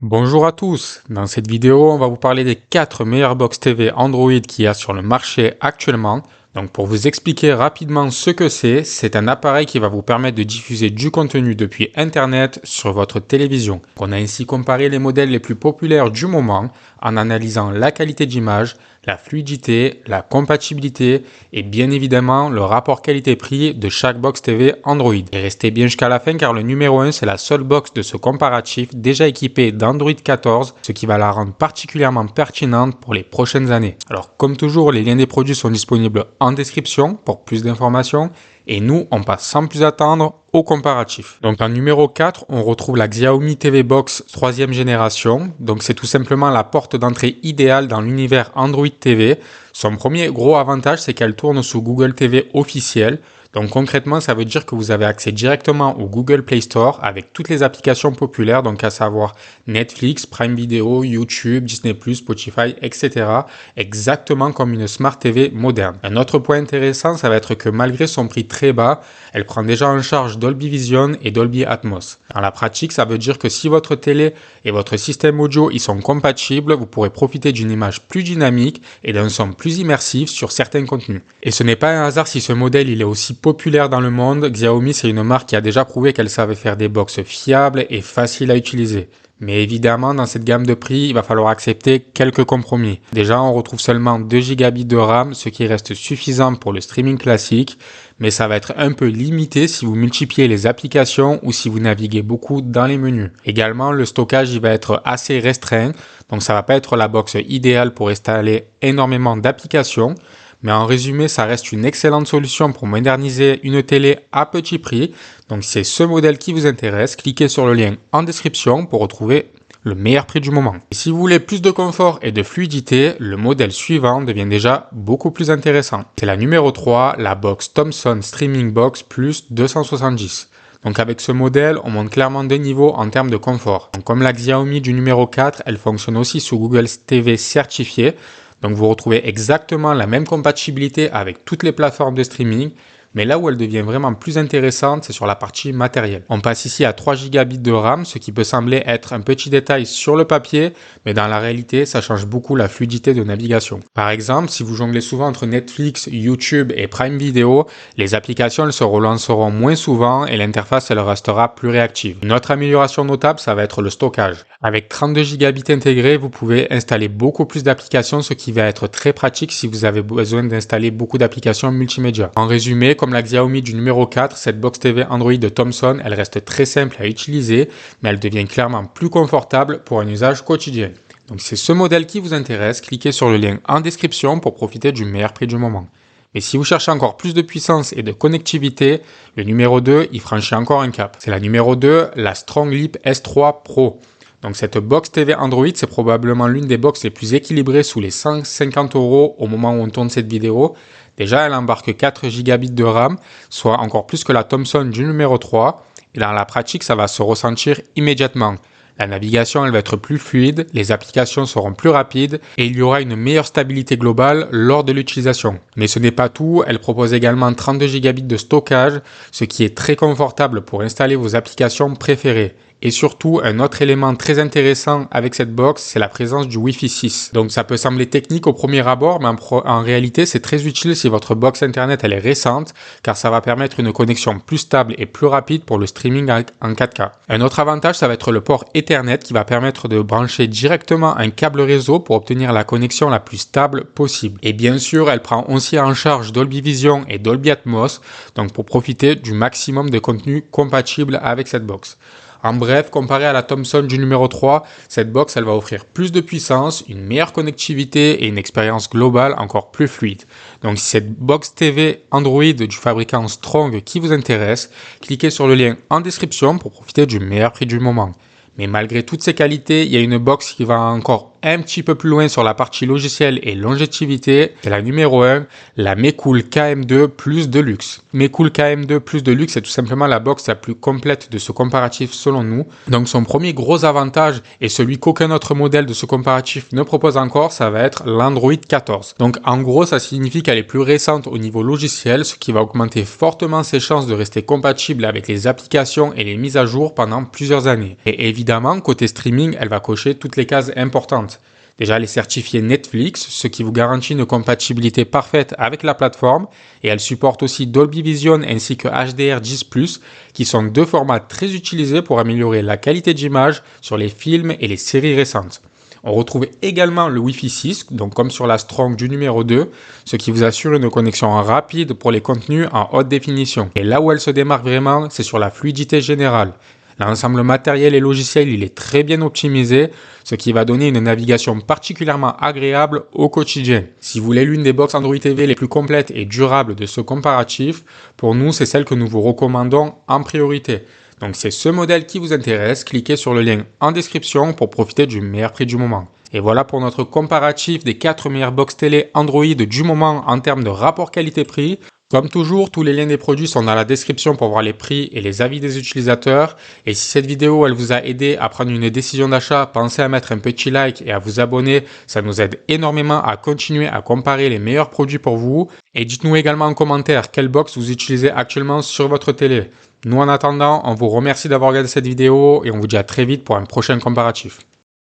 Bonjour à tous, dans cette vidéo on va vous parler des 4 meilleures box TV Android qu'il y a sur le marché actuellement. Donc pour vous expliquer rapidement ce que c'est un appareil qui va vous permettre de diffuser du contenu depuis internet sur votre télévision. On a ainsi comparé les modèles les plus populaires du moment en analysant la qualité d'image, la fluidité, la compatibilité et bien évidemment le rapport qualité-prix de chaque box TV Android. Et restez bien jusqu'à la fin car le numéro 1 c'est la seule box de ce comparatif déjà équipée d'Android 14, ce qui va la rendre particulièrement pertinente pour les prochaines années. Alors comme toujours, les liens des produits sont disponibles en description pour plus d'informations et nous on passe sans plus attendre au comparatif. Donc en numéro 4, on retrouve la Xiaomi TV Box 3e génération. Donc c'est tout simplement la porte d'entrée idéale dans l'univers Android TV. Son premier gros avantage, c'est qu'elle tourne sous Google TV officiel. Donc concrètement, ça veut dire que vous avez accès directement au Google Play Store avec toutes les applications populaires, donc à savoir Netflix, Prime Video, YouTube, Disney+, Spotify, etc. Exactement comme une Smart TV moderne. Un autre point intéressant, ça va être que malgré son prix très bas, elle prend déjà en charge Dolby Vision et Dolby Atmos. Dans la pratique, ça veut dire que si votre télé et votre système audio y sont compatibles, vous pourrez profiter d'une image plus dynamique et d'un son plus immersif sur certains contenus. Et ce n'est pas un hasard si ce modèle il est aussi populaire dans le monde. Xiaomi, c'est une marque qui a déjà prouvé qu'elle savait faire des box fiables et faciles à utiliser. Mais évidemment, dans cette gamme de prix, il va falloir accepter quelques compromis. Déjà, on retrouve seulement 2 Go de RAM, ce qui reste suffisant pour le streaming classique, mais ça va être un peu limité si vous multipliez les applications ou si vous naviguez beaucoup dans les menus. Également, le stockage il va être assez restreint, donc ça va pas être la box idéale pour installer énormément d'applications. Mais en résumé, ça reste une excellente solution pour moderniser une télé à petit prix. Donc si c'est ce modèle qui vous intéresse, cliquez sur le lien en description pour retrouver le meilleur prix du moment. Et si vous voulez plus de confort et de fluidité, le modèle suivant devient déjà beaucoup plus intéressant. C'est la numéro 3, la box Thomson Streaming Box Plus 270. Donc avec ce modèle, on monte clairement de niveau en termes de confort. Donc comme la Xiaomi du numéro 4, elle fonctionne aussi sous Google TV certifié. Donc vous retrouvez exactement la même compatibilité avec toutes les plateformes de streaming, mais là où elle devient vraiment plus intéressante, c'est sur la partie matérielle. On passe ici à 3 Go de RAM, ce qui peut sembler être un petit détail sur le papier, mais dans la réalité, ça change beaucoup la fluidité de navigation. Par exemple, si vous jonglez souvent entre Netflix, YouTube et Prime Video, les applications elles se relanceront moins souvent et l'interface elle restera plus réactive. Une autre amélioration notable, ça va être le stockage. Avec 32 Go intégrés, vous pouvez installer beaucoup plus d'applications, ce qui va être très pratique si vous avez besoin d'installer beaucoup d'applications multimédia. En résumé, comme la Xiaomi du numéro 4, cette box TV Android de Thomson, elle reste très simple à utiliser, mais elle devient clairement plus confortable pour un usage quotidien. Donc si c'est ce modèle qui vous intéresse, cliquez sur le lien en description pour profiter du meilleur prix du moment. Mais si vous cherchez encore plus de puissance et de connectivité, le numéro 2, il franchit encore un cap. C'est la numéro 2, la StrongLip S3 Pro. Donc cette box TV Android, c'est probablement l'une des box les plus équilibrées sous les 150 € au moment où on tourne cette vidéo. Déjà, elle embarque 4 Go de RAM, soit encore plus que la Thomson du numéro 3. Et dans la pratique, ça va se ressentir immédiatement. La navigation, elle va être plus fluide, les applications seront plus rapides et il y aura une meilleure stabilité globale lors de l'utilisation. Mais ce n'est pas tout, elle propose également 32 Go de stockage, ce qui est très confortable pour installer vos applications préférées. Et surtout, un autre élément très intéressant avec cette box, c'est la présence du Wi-Fi 6. Donc ça peut sembler technique au premier abord, mais en réalité, c'est très utile si votre box internet elle est récente, car ça va permettre une connexion plus stable et plus rapide pour le streaming en 4K. Un autre avantage, ça va être le port Ethernet qui va permettre de brancher directement un câble réseau pour obtenir la connexion la plus stable possible. Et bien sûr, elle prend aussi en charge Dolby Vision et Dolby Atmos, donc pour profiter du maximum de contenu compatible avec cette box. En bref, comparé à la Thomson du numéro 3, cette box elle va offrir plus de puissance, une meilleure connectivité et une expérience globale encore plus fluide. Donc si cette box TV Android du fabricant Strong qui vous intéresse, cliquez sur le lien en description pour profiter du meilleur prix du moment. Mais malgré toutes ces qualités, il y a une box qui va encore un petit peu plus loin sur la partie logicielle et longévité, c'est la numéro 1, la Mecool KM2 Plus de luxe. Mecool KM2 Plus de luxe, c'est tout simplement la box la plus complète de ce comparatif selon nous. Donc son premier gros avantage, et celui qu'aucun autre modèle de ce comparatif ne propose encore, ça va être l'Android 14. Donc en gros, ça signifie qu'elle est plus récente au niveau logiciel, ce qui va augmenter fortement ses chances de rester compatible avec les applications et les mises à jour pendant plusieurs années. Et évidemment, côté streaming, elle va cocher toutes les cases importantes. Déjà, elle est certifiée Netflix, ce qui vous garantit une compatibilité parfaite avec la plateforme, et elle supporte aussi Dolby Vision ainsi que HDR10+, qui sont deux formats très utilisés pour améliorer la qualité d'image sur les films et les séries récentes. On retrouve également le Wi-Fi 6, donc comme sur la Strong du numéro 2, ce qui vous assure une connexion rapide pour les contenus en haute définition. Et là où elle se démarque vraiment, c'est sur la fluidité générale. L'ensemble matériel et logiciel, il est très bien optimisé, ce qui va donner une navigation particulièrement agréable au quotidien. Si vous voulez l'une des box Android TV les plus complètes et durables de ce comparatif, pour nous, c'est celle que nous vous recommandons en priorité. Donc c'est ce modèle qui vous intéresse, cliquez sur le lien en description pour profiter du meilleur prix du moment. Et voilà pour notre comparatif des 4 meilleures box télé Android du moment en termes de rapport qualité-prix. Comme toujours, tous les liens des produits sont dans la description pour voir les prix et les avis des utilisateurs. Et si cette vidéo elle vous a aidé à prendre une décision d'achat, pensez à mettre un petit like et à vous abonner. Ça nous aide énormément à continuer à comparer les meilleurs produits pour vous. Et dites-nous également en commentaire quelle box vous utilisez actuellement sur votre télé. Nous en attendant, on vous remercie d'avoir regardé cette vidéo et on vous dit à très vite pour un prochain comparatif.